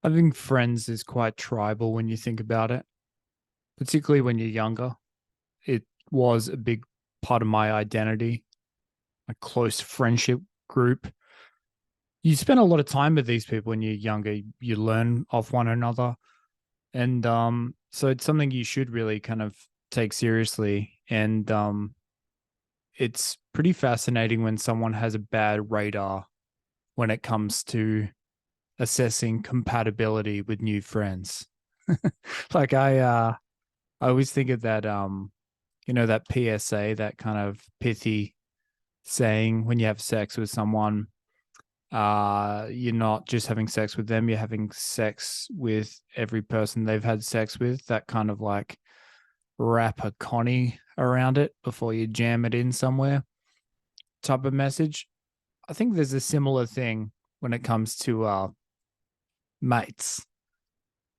I think friends is quite tribal when you think about it, particularly when you're younger. It was a big part of my identity, a close friendship group. You spend a lot of time with these people when you're younger. You learn off one another. And so it's something you should really kind of take seriously. And it's pretty fascinating when someone has a bad radar when it comes to assessing compatibility with new friends. Like I always think of that that PSA, that kind of pithy saying when you have sex with someone, you're not just having sex with them, you're having sex with every person they've had sex with. That kind of like wrap a connie around it before you jam it in somewhere type of message. I think there's a similar thing when it comes to mates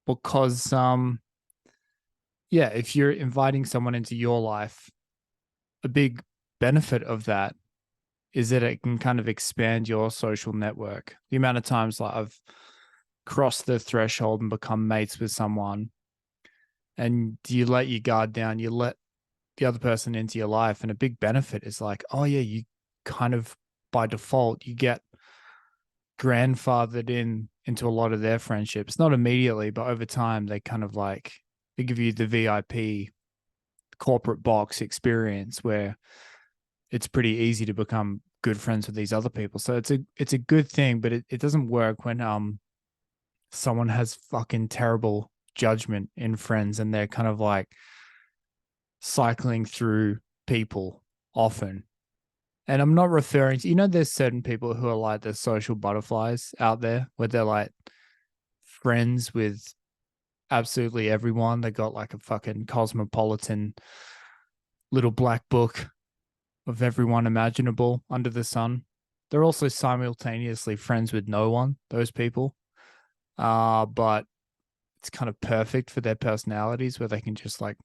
because yeah, if you're inviting someone into your life, a big benefit of that is that it can kind of expand your social network. The amount of times like I've crossed the threshold and become mates with someone, and you let your guard down, you let the other person into your life, and a big benefit is like, oh yeah, you kind of by default you get grandfathered into a lot of their friendships. Not immediately, but over time they kind of like they give you the VIP corporate box experience where it's pretty easy to become good friends with these other people. So it's a good thing, but it doesn't work when someone has fucking terrible judgment in friends and they're kind of like cycling through people often. And I'm not referring to, there's certain people who are like the social butterflies out there where they're like friends with absolutely everyone. They got like a fucking cosmopolitan little black book of everyone imaginable under the sun. They're also simultaneously friends with no one, those people. But it's kind of perfect for their personalities where they can just like,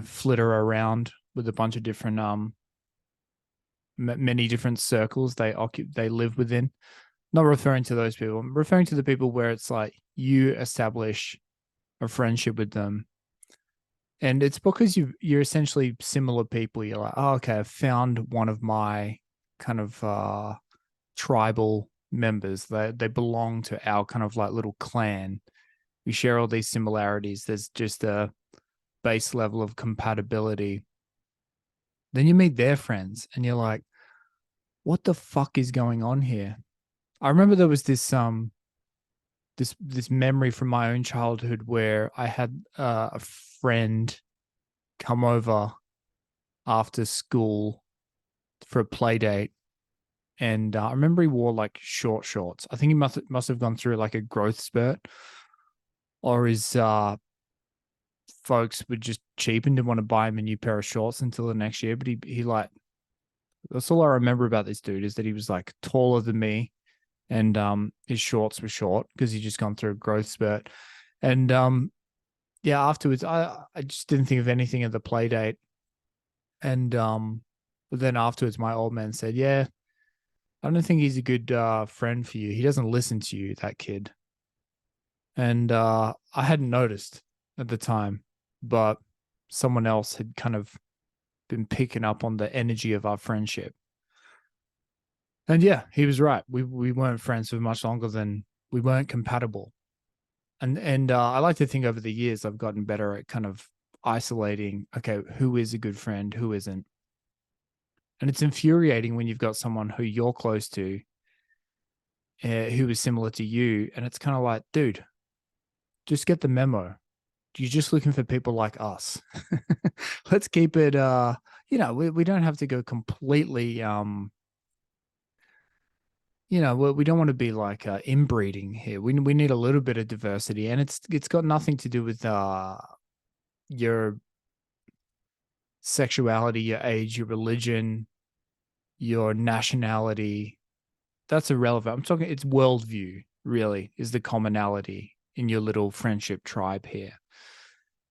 flitter around with a bunch of different many different circles they live within. Not referring to those people. I'm referring to the people where it's like you establish a friendship with them. And it's because you're essentially similar people. You're like, oh, okay, I've found one of my kind of tribal members. They belong to our kind of like little clan. We share all these similarities. There's just a base level of compatibility. Then you meet their friends and you're like, what the fuck is going on here? I remember there was this memory from my own childhood where I had a friend come over after school for a play date, and I remember he wore like short shorts. I think he must have gone through like a growth spurt, or his folks were just cheap and didn't want to buy him a new pair of shorts until the next year. But he like that's all I remember about this dude is that he was like taller than me, and his shorts were short because he just gone through a growth spurt. And yeah, afterwards I just didn't think of anything at the play date. And but then afterwards my old man said, yeah, I don't think he's a good friend for you. He doesn't listen to you, that kid. And I hadn't noticed at the time, but someone else had kind of been picking up on the energy of our friendship. And yeah, he was right. We weren't friends for much longer than we weren't compatible. And I like to think over the years I've gotten better at kind of isolating, okay, who is a good friend, who isn't. And it's infuriating when you've got someone who you're close to who is similar to you. And it's kind of like, dude, just get the memo. You're just looking for people like us. Let's keep it, we don't have to go completely, we don't want to be like inbreeding here. We need a little bit of diversity, and it's got nothing to do with your sexuality, your age, your religion, your nationality. That's irrelevant. I'm talking it's worldview, really, is the commonality in your little friendship tribe here.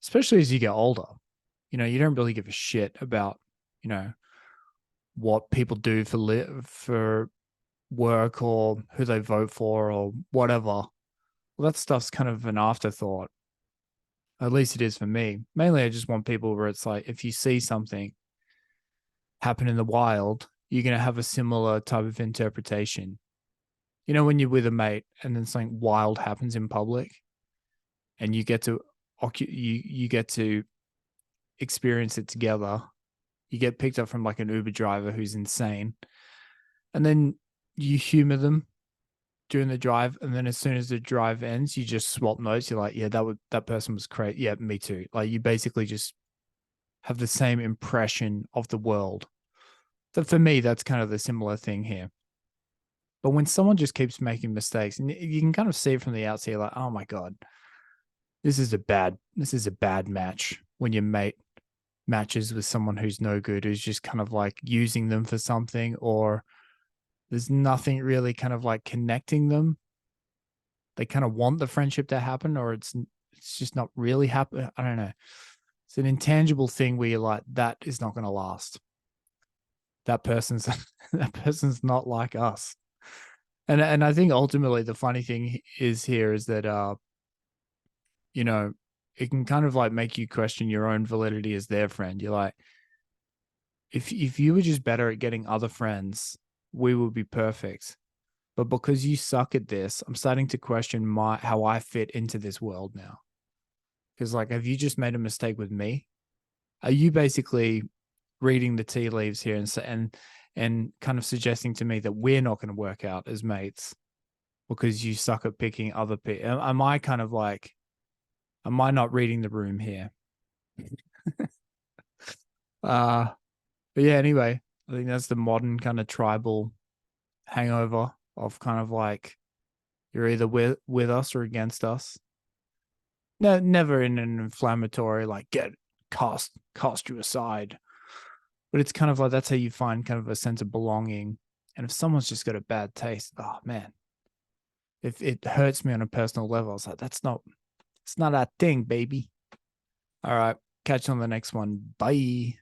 Especially as you get older. You don't really give a shit about, you know, what people do for work or who they vote for or whatever. well, that stuff's kind of an afterthought. At least it is for me. Mainly, I just want people where it's like, if you see something happen in the wild, you're going to have a similar type of interpretation. You know, when you're with a mate and then something wild happens in public and you get to you get to experience it together. You get picked up from like an Uber driver who's insane, and then you humor them during the drive, and then as soon as the drive ends, you just swap notes. You're like, yeah, that person was crazy. Yeah, me too. Like you basically just have the same impression of the world. So for me, that's kind of the similar thing here. But when someone just keeps making mistakes, and you can kind of see it from the outside, like, oh my god, this is a bad match. When your mate matches with someone who's no good, who's just kind of like using them for something, or there's nothing really kind of like connecting them. They kind of want the friendship to happen, or it's just not really happen. I don't know. It's an intangible thing where you're like, that is not going to last. That person's that person's not like us. And I think ultimately the funny thing is here is that you know, it can kind of like make you question your own validity as their friend. You're like, if you were just better at getting other friends, we would be perfect. But because you suck at this, I'm starting to question how I fit into this world now. Because like, have you just made a mistake with me? Are you basically reading the tea leaves here and kind of suggesting to me that we're not going to work out as mates because you suck at picking other people? Am I kind of like, am I not reading the room here? uh but yeah, anyway, I think that's the modern kind of tribal hangover of kind of like you're either with us or against us. No, never in an inflammatory like get cast you aside. But it's kind of like that's how you find kind of a sense of belonging. And if someone's just got a bad taste, oh man, if it hurts me on a personal level, it's like it's not our thing, baby. All right, catch you on the next one. Bye.